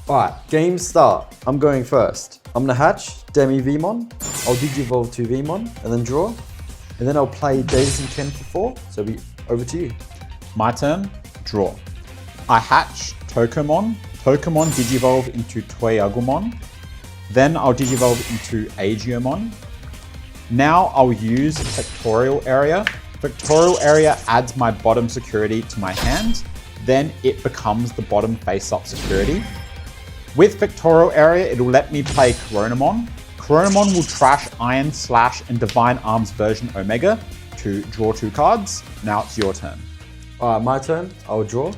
Alright, game start. I'm going first. I'm gonna hatch DemiVeemon. I'll Digivolve to Veemon and then draw. And then I'll play Davis and Ken for 4. So it'll be over to you. My turn, draw. I hatch Tokomon. Tokomon Digivolve into Toyagumon. Then I'll Digivolve into Agiomon. Now I'll use Factorial Area. Factorial Area adds my bottom security to my hand. Then it becomes the bottom face-up security. With Factorial Area, it'll let me play Coronamon. Coronamon will trash Iron Slash and Divine Arms version Omega to draw 2 cards. Now it's your turn. Alright, my turn. I'll draw.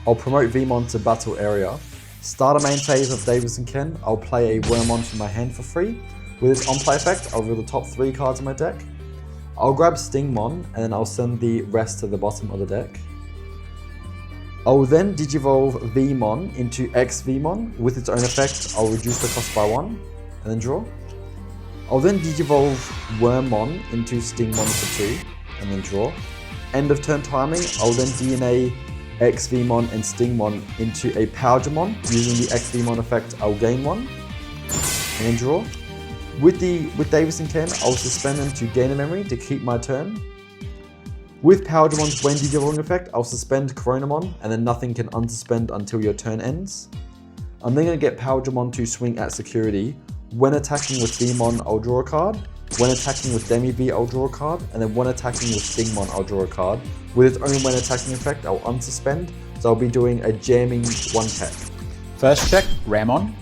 I'll promote Veemon to Battle Area. Start a main phase of Davis and Ken. I'll play a Wormmon from my hand for free. With its on-play effect, I'll reveal the top 3 cards in my deck. I'll grab Stingmon, and then I'll send the rest to the bottom of the deck. I'll then Digivolve Veemon into ExVeemon. With its own effect, I'll reduce the cost by 1, and then draw. I'll then Digivolve Wormmon into Stingmon for 2, and then draw. End of turn timing, I'll then DNA ExVeemon and Stingmon into a Paildramon. Using the ExVeemon effect, I'll gain 1, and then draw. With Davis and Ken, I'll suspend them to gain a memory to keep my turn. With Paildramon's when Digivolving effect, I'll suspend Coronamon, and then nothing can unsuspend until your turn ends. I'm then going to get Paildramon to swing at security. When attacking with Veemon, I'll draw a card. When attacking with DemiV, I'll draw a card. And then when attacking with Stingmon, I'll draw a card. With its own when attacking effect, I'll unsuspend. So I'll be doing a jamming 1 check. First check, Ramon.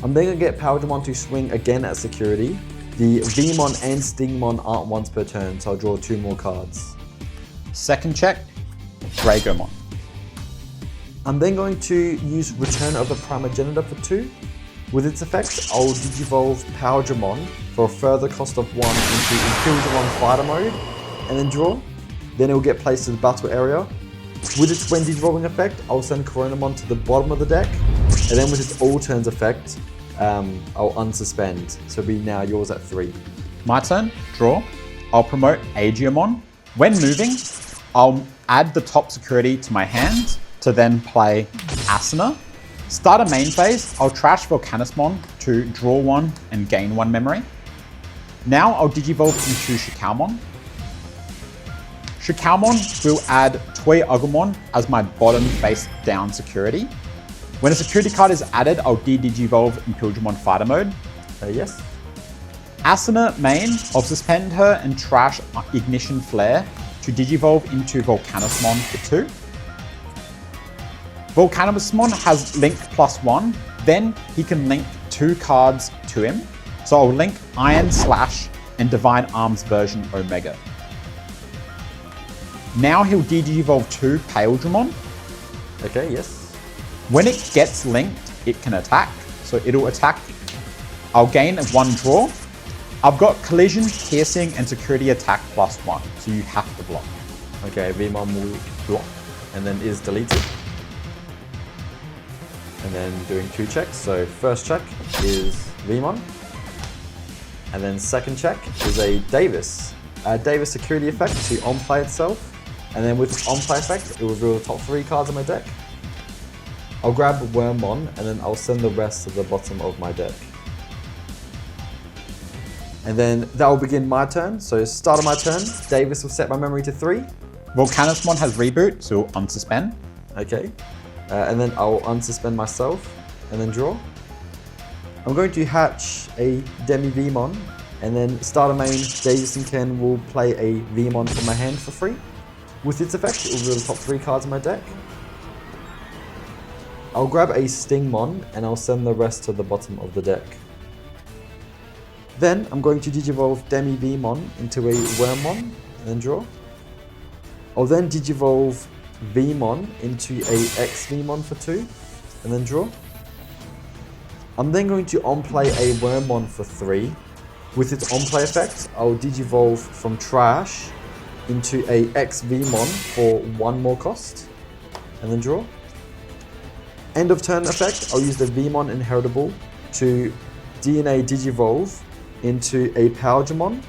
I'm then going to get Paildramon to swing again at security. The Veemon and Stingmon aren't once per turn, so I'll draw 2 more cards. Second check, Dragomon. I'm then going to use Return of the Primogenitor for 2. With its effect, I'll Digivolve Paildramon for a further cost of 1 into Imperialdramon Fighter mode, and then draw. Then it will get placed to the battle area. With its when Digivolving effect, I'll send Coronamon to the bottom of the deck, and then with its all turns effect, I'll unsuspend. So it'll be now yours at 3. My turn, draw. I'll promote Agiomon. When moving, I'll add the top security to my hand to then play Asuna. Start a main phase, I'll trash Vulcanusmon to draw 1 and gain 1 memory. Now I'll Digivolve into Shikaomon. Shikaomon will add Toyagumon as my bottom face down security. When a security card is added, I'll Digivolve Imperialdramon Fighter mode. Yes. Asuna main, I'll suspend her and trash Ignition Flare to Digivolve into Vulcanusmon for 2. Vulcanusmon has link +1, then he can link 2 cards to him. So I'll link Iron Slash and Divine Arms version Omega. Now he'll Digivolve to Paildramon. Okay, yes. When it gets linked, it can attack. So it'll attack. I'll gain 1 draw. I've got collision, piercing, and security attack +1. So you have to block. Okay, Veemon will block and then is deleted. And then doing 2 checks. So first check is Veemon. And then second check is a Davis. Davis security effect to on-play itself. And then with its on-play effect, it will reveal the top 3 cards in my deck. I'll grab Wormmon, and then I'll send the rest to the bottom of my deck. And then that will begin my turn. So start of my turn, Davis will set my memory to 3. Vulcanusmon has reboot, so unsuspend. Okay. And then I'll unsuspend myself, and then draw. I'm going to hatch a DemiVeemon, and then start a main, Davis and Ken will play a Veemon from my hand for free. With its effect, it will reveal the top 3 cards in my deck. I'll grab a Stingmon, and I'll send the rest to the bottom of the deck. Then I'm going to Digivolve DemiVeemon into a Wormmon, and then draw. I'll then Digivolve Veemon into a ExVeemon for 2, and then draw. I'm then going to on-play a Wormmon for 3. With its on-play effect, I'll Digivolve from Trash into a ExVeemon for 1 more cost, and then draw. End of turn effect, I'll use the Veemon Inheritable to DNA Digivolve into a Paildramon.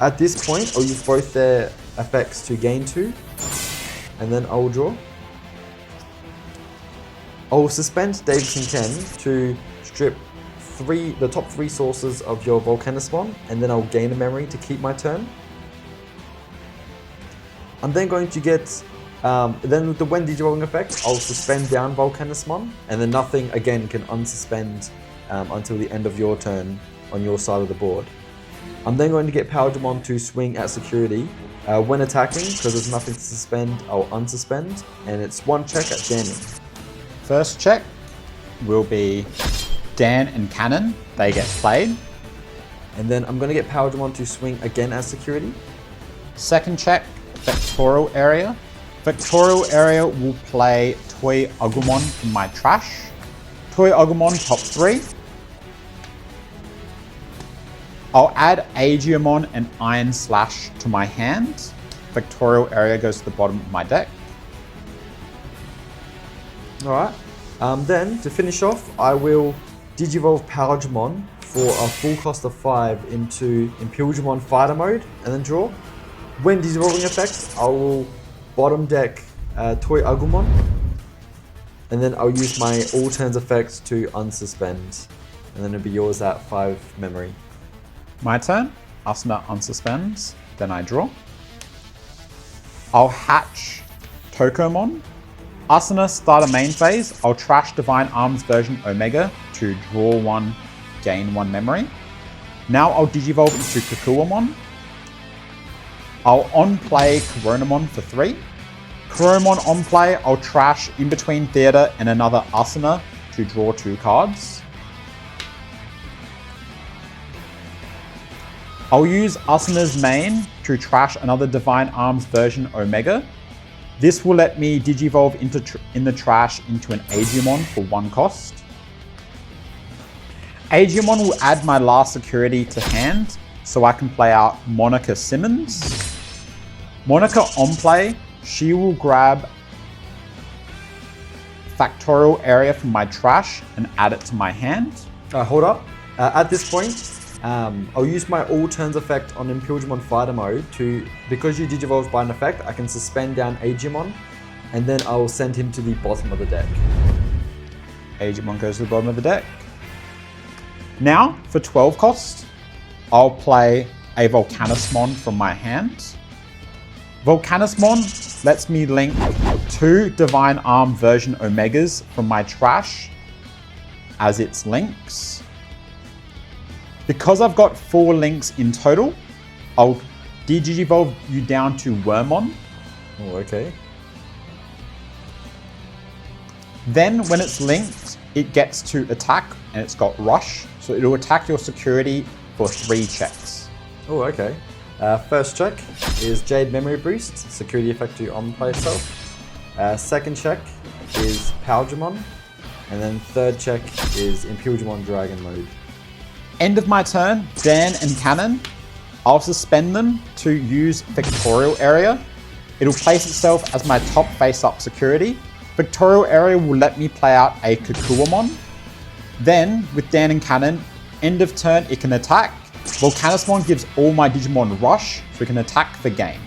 At this point, I'll use both their effects to gain 2, and then I will draw. I will suspend Davison Ken to strip the top 3 sources of your Vulcanusmon, and then I'll gain a memory to keep my turn. I'm then going to get, then with the when Digivolving effect, I'll suspend down Vulcanusmon, and then nothing again can unsuspend until the end of your turn on your side of the board. I'm then going to get Paildramon to swing at security. When attacking, because there's nothing to suspend, I'll unsuspend, and it's 1 check at jamming. First check will be Dan and Cannon. They get played. And then I'm going to get Paildramon to swing again at security. Second check, Vectorial Area. Vectorial Area will play Toy Agumon from my trash. Toy Agumon top 3. I'll add Agiamon and Iron Slash to my hand. Vectorial Area goes to the bottom of my deck. Alright, then to finish off, I will Digivolve Paildramon for a full cost of 5 into Imperialdramon Fighter mode, and then draw. When Digivolving effect, I will bottom deck Toy Agumon, and then I'll use my all turns effect to unsuspend, and then it'll be yours at 5 memory. My turn. Asuna unsuspends, then I draw. I'll hatch Tokomon. Asuna start a main phase. I'll trash Divine Arms version Omega to draw 1, gain 1 memory. Now I'll Digivolve into Kakuamon. I'll on-play Coronamon for 3. Coromon on play, I'll trash In Between Theater and another Asuna to draw 2 cards. I'll use Asuna's main to trash another Divine Arms version Omega. This will let me Digivolve in the trash into an Agiamon for 1 cost. Agiamon will add my last security to hand, so I can play out Monica Simmons. Monica on play, she will grab Factorial Area from my trash and add it to my hand. Hold up. At this point, I'll use my all turns effect on Imperialdramon Fighter mode to, because you Digivolve by an effect, I can suspend down Agiamon, and then I'll send him to the bottom of the deck. Agiamon goes to the bottom of the deck. Now, for 12 cost, I'll play a Vulcanusmon from my hand. Vulcanusmon lets me link 2 Divine Arm version Omegas from my trash as its links. Because I've got 4 links in total, I'll Digivolve you down to Wormmon. Oh, okay. Then when it's linked, it gets to attack and it's got Rush. So it'll attack your security for 3 checks. Oh, okay. First check is Jade Memory Boost, security effect to on play itself. Second check is Paildramon. And then third check is Imperialdramon Dragon mode. End of my turn, Dan and Cannon. I'll suspend them to use Vectorial Area. It'll place itself as my top face-up security. Vectorial Area will let me play out a Kakuamon. Then, with Dan and Cannon, end of turn it can attack. Vulcanusmon gives all my Digimon Rush, so it can attack for game.